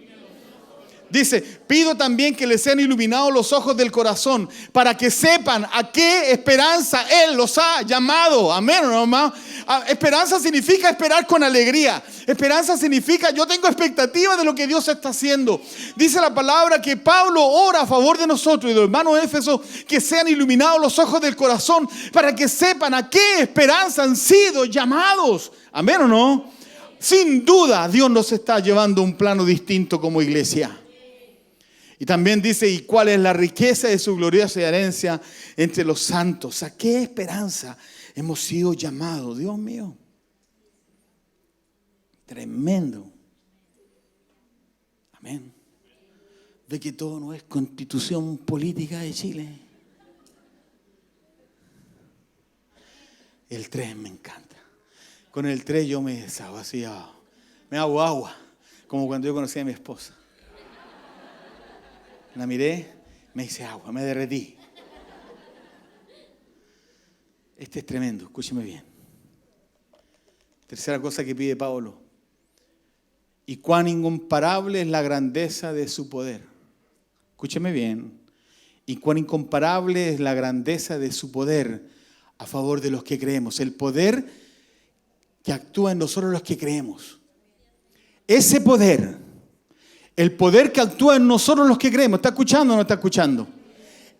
Dice, pido también que les sean iluminados los ojos del corazón para que sepan a qué esperanza Él los ha llamado. Amén, ¿no? Esperanza significa esperar con alegría. Esperanza significa yo tengo expectativa de lo que Dios está haciendo. Dice la palabra que Pablo ora a favor de nosotros y de los hermanos de Éfeso, que sean iluminados los ojos del corazón para que sepan a qué esperanza han sido llamados. ¿Amén o no? Sin duda Dios nos está llevando a un plano distinto como iglesia. Y también dice, ¿y cuál es la riqueza de su gloriosa herencia entre los santos? ¿A qué esperanza hemos sido llamados? Dios mío. Tremendo. Amén. Ve que todo no es constitución política de Chile. El 3 me encanta. Con el 3 yo me deshago así, me hago agua, como cuando yo conocí a mi esposa. La miré, me hice agua, me derretí. Este es tremendo, escúcheme bien. Tercera cosa que pide Pablo. Y cuán incomparable es la grandeza de su poder. Escúcheme bien. Y cuán incomparable es la grandeza de su poder a favor de los que creemos. El poder que actúa en nosotros los que creemos. Ese poder, el poder que actúa en nosotros los que creemos. ¿Está escuchando o no está escuchando?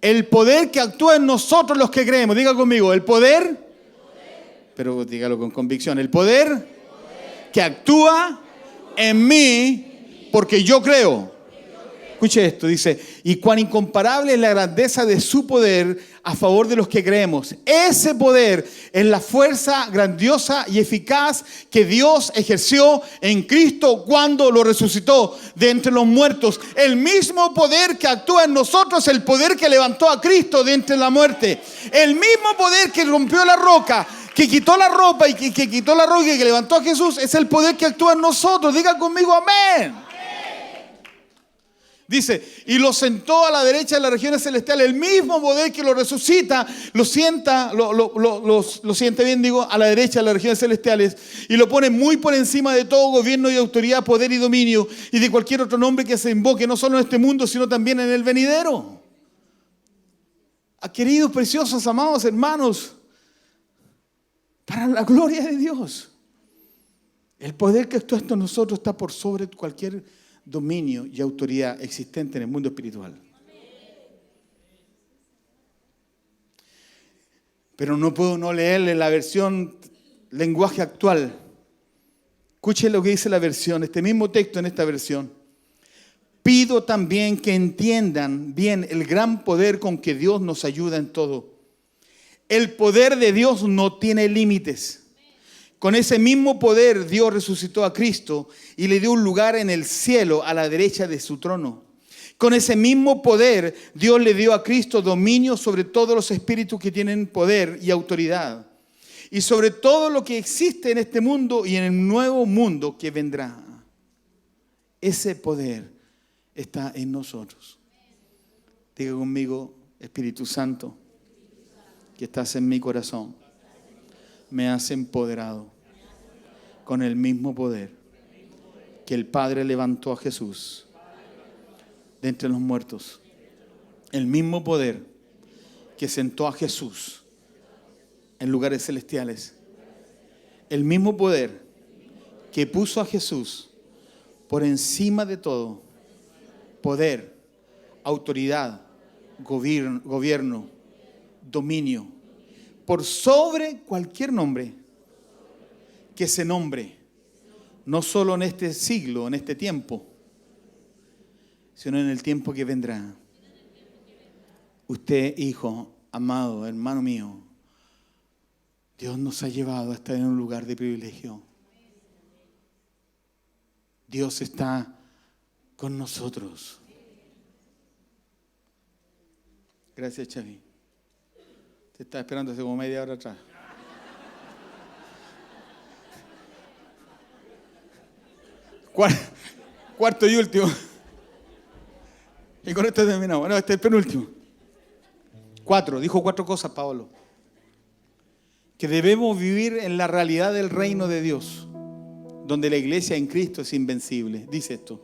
El poder que actúa en nosotros los que creemos. Diga conmigo, el poder, pero dígalo con convicción. El poder que actúa en mí porque yo creo. Escuche esto, dice, y cuán incomparable es la grandeza de su poder a favor de los que creemos. Ese poder es la fuerza grandiosa y eficaz que Dios ejerció en Cristo cuando lo resucitó de entre los muertos. El mismo poder que actúa en nosotros, el poder que levantó a Cristo de entre la muerte. El mismo poder que rompió la roca, que quitó la ropa y que quitó la roca y que levantó a Jesús, es el poder que actúa en nosotros. Diga conmigo, amén. Dice, y lo sentó a la derecha de las regiones celestiales. El mismo poder que lo resucita, lo sienta bien, digo, a la derecha de las regiones celestiales. Y lo pone muy por encima de todo gobierno y autoridad, poder y dominio. Y de cualquier otro nombre que se invoque, no solo en este mundo, sino también en el venidero. Queridos, preciosos, amados hermanos, para la gloria de Dios. El poder que actúa en nosotros está por sobre cualquier dominio y autoridad existente en el mundo espiritual. Pero no puedo no leerle la versión lenguaje actual. Escuche lo que dice la versión, este mismo texto en esta versión. Pido también que entiendan bien el gran poder con que Dios nos ayuda en todo. El poder de Dios no tiene límites. Con ese mismo poder Dios resucitó a Cristo y le dio un lugar en el cielo a la derecha de su trono. Con ese mismo poder Dios le dio a Cristo dominio sobre todos los espíritus que tienen poder y autoridad. Y sobre todo lo que existe en este mundo y en el nuevo mundo que vendrá. Ese poder está en nosotros. Diga conmigo, Espíritu Santo, que estás en mi corazón. Me has empoderado con el mismo poder que el Padre levantó a Jesús de entre los muertos. El mismo poder que sentó a Jesús en lugares celestiales. El mismo poder que puso a Jesús por encima de todo. Poder, autoridad, gobierno, dominio. Por sobre cualquier nombre que se nombre, no solo en este siglo, en este tiempo, sino en el tiempo que vendrá. Usted, hijo, amado, hermano mío, Dios nos ha llevado a estar en un lugar de privilegio. Dios está con nosotros. Gracias, Chavi. Te estaba esperando hace como media hora atrás. Cuarto y último. Y con esto terminamos. Bueno, este es el penúltimo. Dijo 4 cosas, Pablo. Que debemos vivir en la realidad del reino de Dios, donde la iglesia en Cristo es invencible. Dice esto: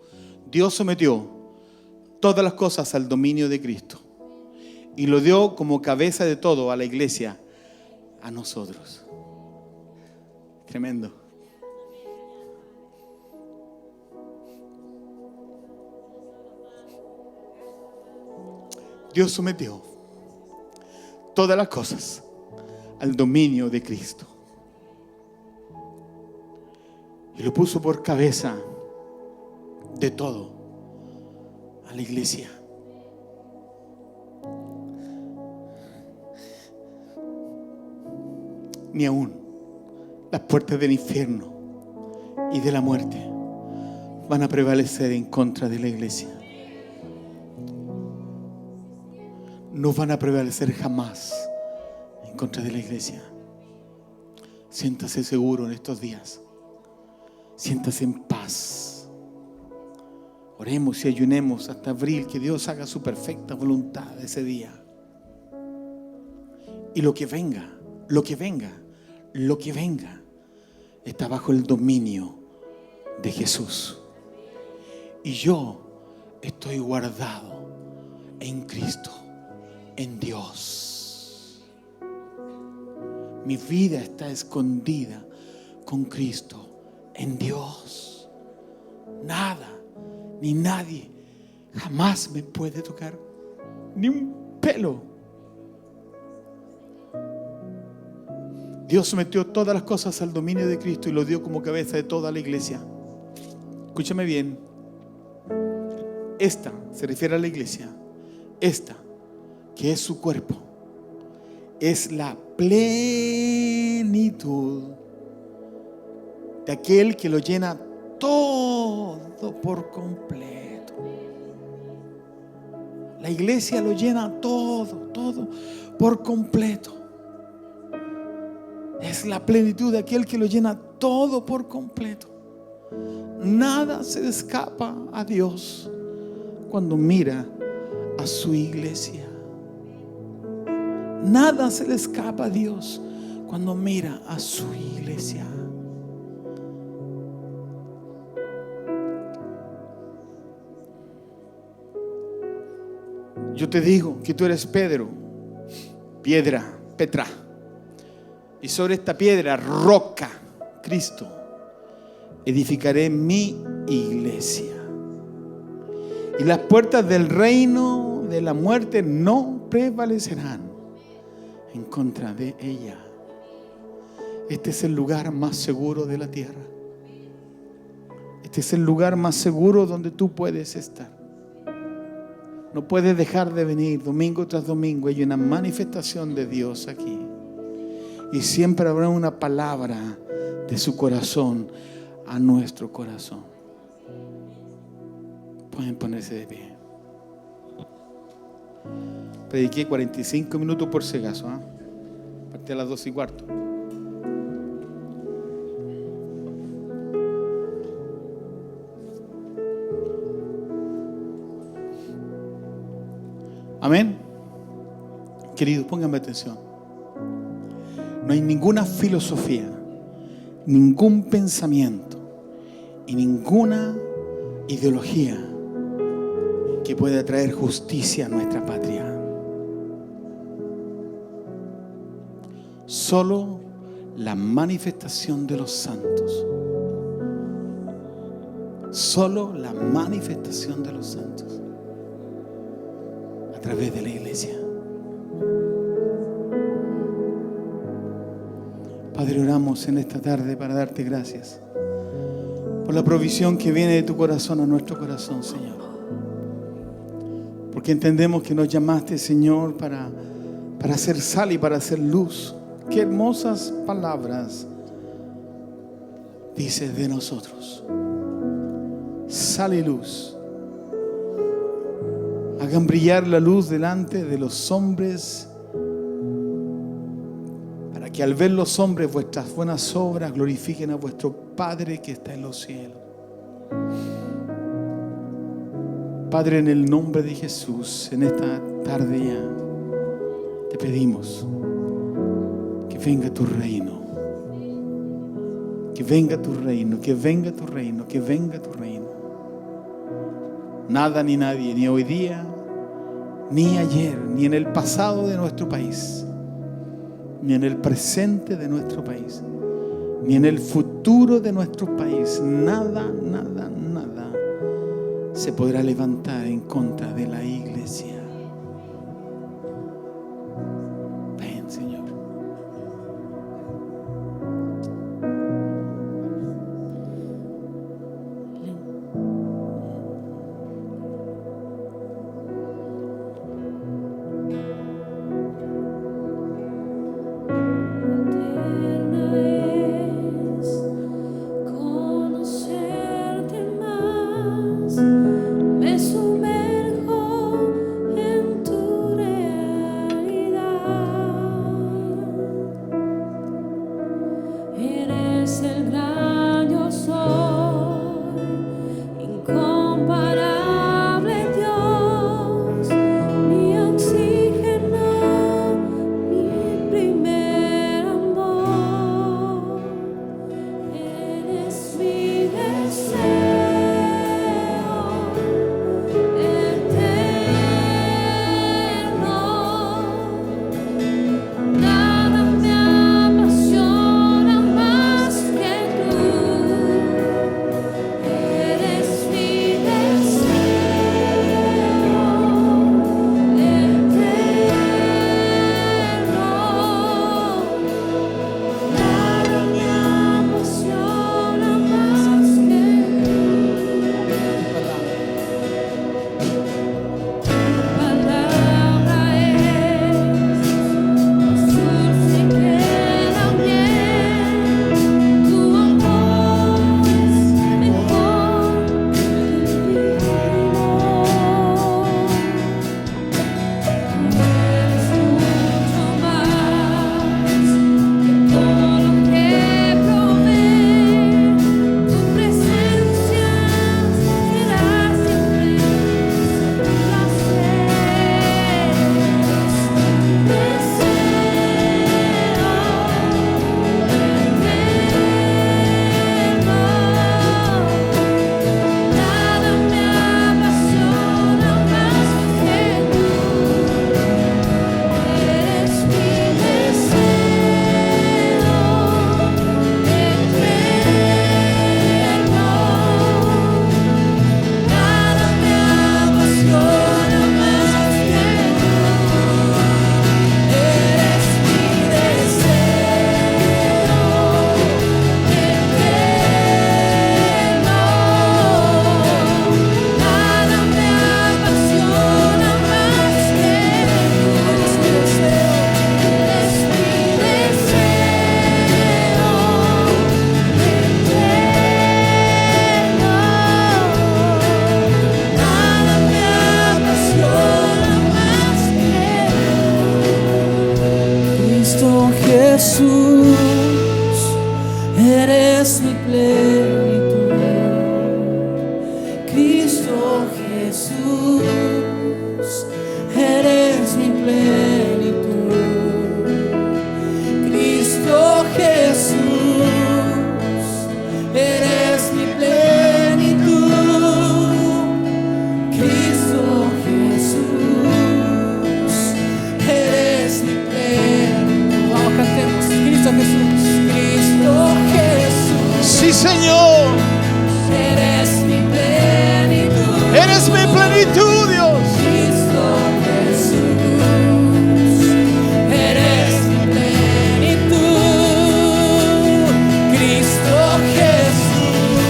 Dios sometió todas las cosas al dominio de Cristo y lo dio como cabeza de todo a la iglesia, a nosotros. Tremendo. Dios sometió todas las cosas al dominio de Cristo. Y lo puso por cabeza de todo a la iglesia. Ni aún las puertas del infierno y de la muerte van a prevalecer en contra de la iglesia. No van a prevalecer jamás en contra de la iglesia. Siéntase seguro en estos días. Siéntase en paz. Oremos y ayunemos hasta abril, que Dios haga su perfecta voluntad ese día. Y lo que venga, está bajo el dominio de Jesús. Y yo estoy guardado en Cristo, en Dios. Mi vida está escondida con Cristo, en Dios. Nada ni nadie jamás me puede tocar, ni un pelo. Dios sometió todas las cosas al dominio de Cristo y lo dio como cabeza de toda la iglesia. Escúchame bien. Esta se refiere a la iglesia. Esta, que es su cuerpo, es la plenitud de aquel que lo llena todo por completo. La iglesia lo llena todo por completo. Es la plenitud de aquel que lo llena todo por completo. Nada se le escapa a Dios cuando mira a su iglesia. Nada se le escapa a Dios cuando mira a su iglesia. Yo te digo que tú eres Pedro, piedra, Petra. Y sobre esta piedra, roca, Cristo, edificaré mi iglesia. Y las puertas del reino de la muerte no prevalecerán en contra de ella. Este es el lugar más seguro de la tierra. Este es el lugar más seguro donde tú puedes estar. No puedes dejar de venir domingo tras domingo. Hay una manifestación de Dios aquí. Y siempre habrá una palabra de su corazón a nuestro corazón. Pueden ponerse de pie. Prediqué 45 minutos por si acaso, ¿eh? Partí a las 2:15. Amén. Queridos, pónganme atención. No hay ninguna filosofía, ningún pensamiento y ninguna ideología que pueda traer justicia a nuestra patria. Solo la manifestación de los santos. Solo la manifestación de los santos a través de la iglesia. Padre, oramos en esta tarde para darte gracias por la provisión que viene de tu corazón a nuestro corazón, Señor. Porque entendemos que nos llamaste, Señor, para hacer sal y para hacer luz. Qué hermosas palabras dices de nosotros. Sal y luz. Hagan brillar la luz delante de los hombres, para que al ver los hombres vuestras buenas obras glorifiquen a vuestro Padre que está en los cielos. Padre, en el nombre de Jesús, en esta tarde ya te pedimos que venga tu reino, que venga tu reino, que venga tu reino, que venga tu reino. Nada ni nadie, ni hoy día, ni ayer, ni en el pasado de nuestro país, ni en el presente de nuestro país, ni en el futuro de nuestro país. Nada se podrá levantar en contra de la iglesia. Ven, Señor. Me sumerjo en tu realidad. Eres el gran yo soy, incomparable Dios, mi oxígeno, mi primer amor. Eres mi deseo. Jesús, eres mi plenitud. Cristo Jesús, eres mi plenitud. Cristo Jesús, eres mi plenitud. Cristo Jesús, eres mi plenitud. Vamos, cantemos. Cristo Jesús, Cristo Jesús. Sí, Señor. Eres mi plenitud. Eres mi plenitud, Dios. Cristo Jesús, eres mi plenitud. Cristo Jesús,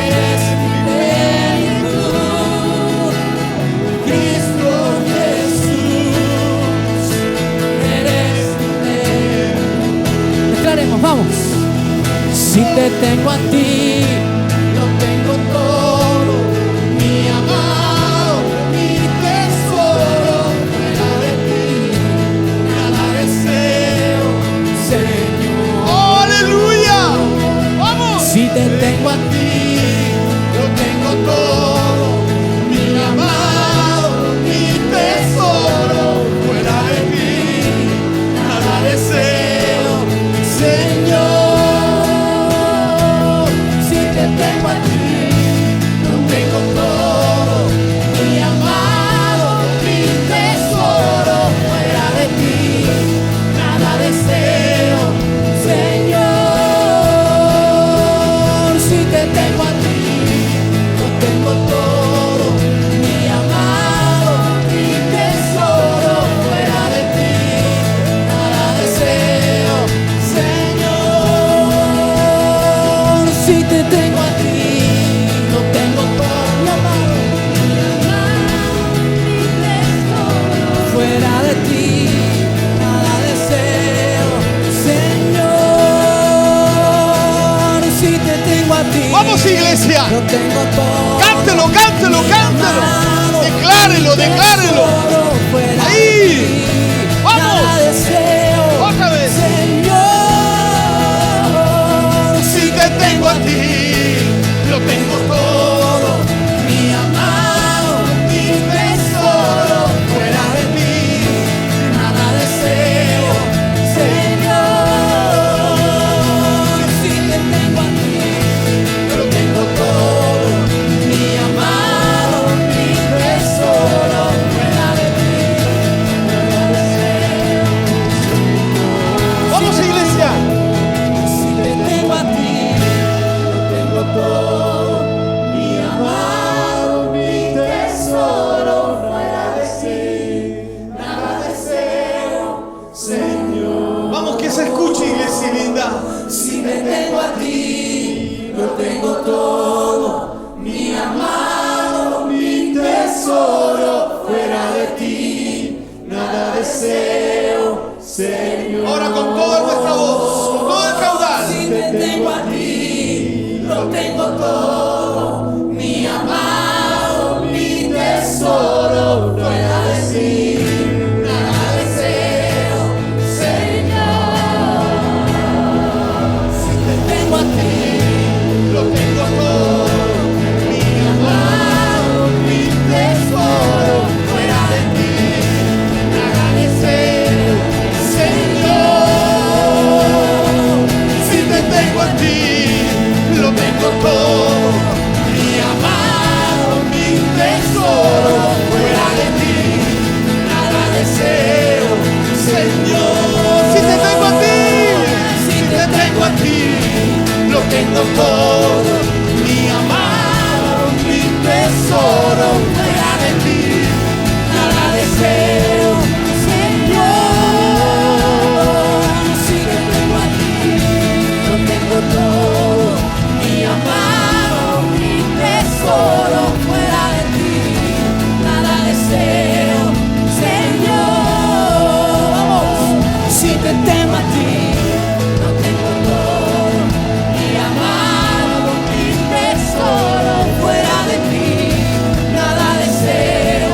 eres mi plenitud. Cristo Jesús, eres mi plenitud. Declaremos, vamos. Si te tengo a ti, lo tengo todo, mi amado, mi tesoro. Fuera de ti, nada deseo, Señor. ¡Aleluya! ¡Vamos! Si te tengo a ti, lo tengo todo, mi amado, mi tesoro. Fuera de ti, nada deseo, Señor. Tengo a ti, lo tengo todo, mi amado, mi tesoro. Fuera de ti, nada deseo, Señor. a ti. Vamos, iglesia. Lo tengo todo. Cántelo, cántelo, cántelo. Declárelo, declárelo. Ahí. Vamos. Nada deseo, Otra vez. Señor. Si te tengo a ti, lo tengo todo. Mi amado, mi tesoro, fuera de ti, nada deseo, Señor. Si te tengo a ti, lo tengo todo. Mi amado, mi tesoro, fuera de ti, nada deseo, Señor. Vamos, iglesia. Si te tengo a ti, lo tengo todo. Mi amado, mi tesoro, fuera de ti, nada deseo, Señor. Vamos, que se escuche, iglesia linda. Si te tengo a ti, lo tengo todo. Mi amado, mi tesoro, fuera de ti, nada deseo, Señor. Ahora con toda nuestra voz, con todo el caudal. Si te tengo a ti, lo tengo todo. Mi amado, mi tesoro, fuera de ti, nada deseo, Señor. Si te tengo a ti, Lo tengo todo. mi amado, mi tesoro, fuera de ti, nada deseo, Señor. Si te tengo a ti, lo tengo todo. Mi amado, mi tesoro, fuera de ti, nada deseo, Señor. Si te tengo a ti, Si te tengo a ti, lo tengo todo. mi amado, mi tesoro, fuera de ti, nada deseo, Señor. Si te tengo a ti, lo tengo todo. Mi amado, mi tesoro, fuera de ti, nada deseo, Señor. Vamos. Si te tengo a ti, lo tengo todo. Mi amado, mi tesoro, fuera de ti, nada deseo,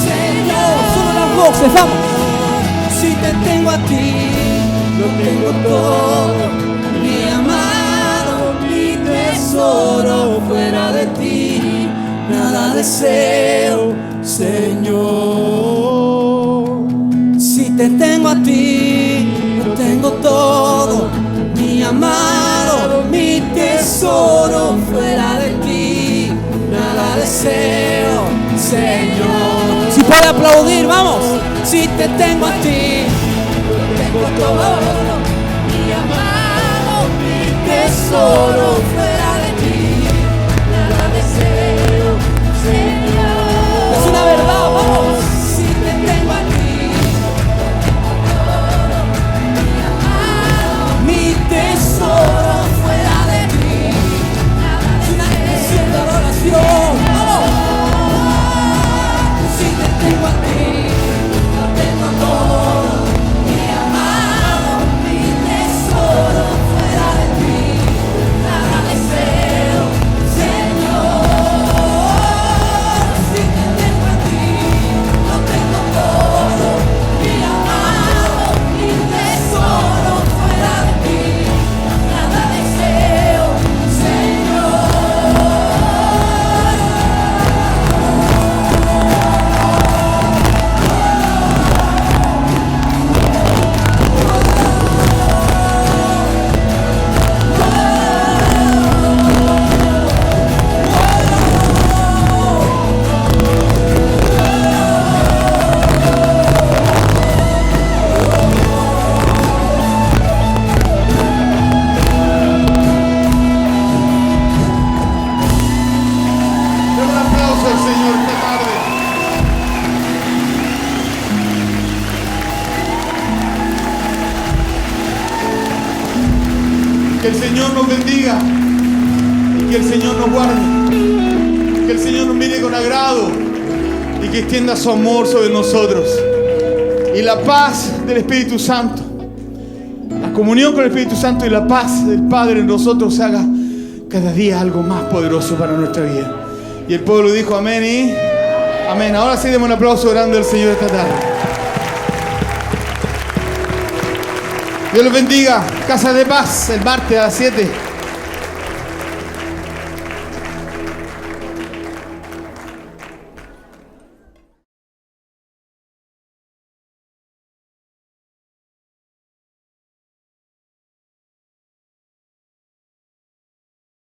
Señor. Solo las voces, vamos. Si te tengo a ti, lo tengo todo. Mi amado, mi tesoro, fuera de ti, nada deseo, Señor. Si te tengo a ti, lo tengo todo. Mi amado, mi tesoro, fuera de ti, nada deseo, Señor. Si puede aplaudir, vamos. Si te tengo a ti, lo tengo todo. Mi amado, mi tesoro, fuera de ti, nada deseo, Señor. Es una verdad, vamos. Si te tengo a ti, mi tesoro, fuera de ti, nada deseo, adoración. Vamos. Si te tengo a ti, lo tengo todo. Mi amado, mi tesoro, fuera de ti, nada deseo, Señor. Si te tengo a ti, lo tengo todo. Mi amado, mi tesoro, fuera de ti, nada deseo, Señor. Den un aplauso al Señor esta tarde. Que el Señor nos bendiga y que el Señor nos guarde. Que el Señor nos mire con agrado y que extienda su amor sobre nosotros. Y la paz del Espíritu Santo, la comunión con el Espíritu Santo y la paz del Padre en nosotros se haga cada día algo más poderoso para nuestra vida. Y el pueblo dijo amén y amén. Ahora sí demos un aplauso grande al Señor esta tarde. Dios los bendiga. Casa de Paz, el martes a las 7.